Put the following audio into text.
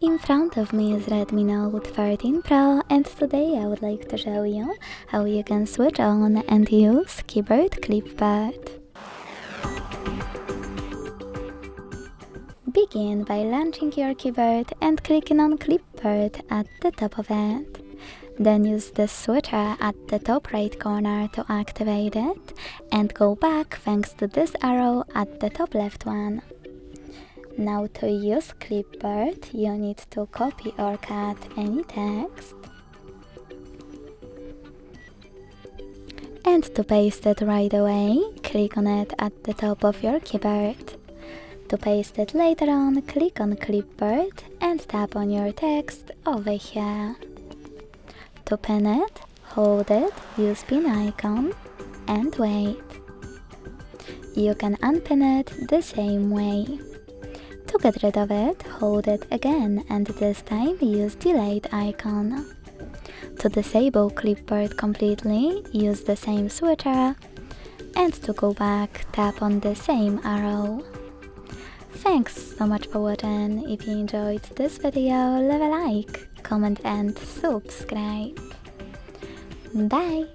In front of me is Redmi Note 13 Pro, and today I would like to show you how you can switch on and use keyboard Clipboard. Begin by launching your keyboard and clicking on Clipboard at the top of it. Then use the switcher at the top right corner to activate it, and go back thanks to this arrow at the top left one. Now to use Clipboard, you need to copy or cut any text and to paste it right away, click on it at the top of your keyboard. To paste it later on, click on Clipboard and tap on your text over here. To pin it, hold it, use pin icon and wait. You can unpin it the same way. To get rid of it, hold it again and this time use delete icon. To disable Clipboard completely, use the same switcher, and to go back, tap on the same arrow. Thanks so much for watching. If you enjoyed this video, leave a like, comment and subscribe. Bye!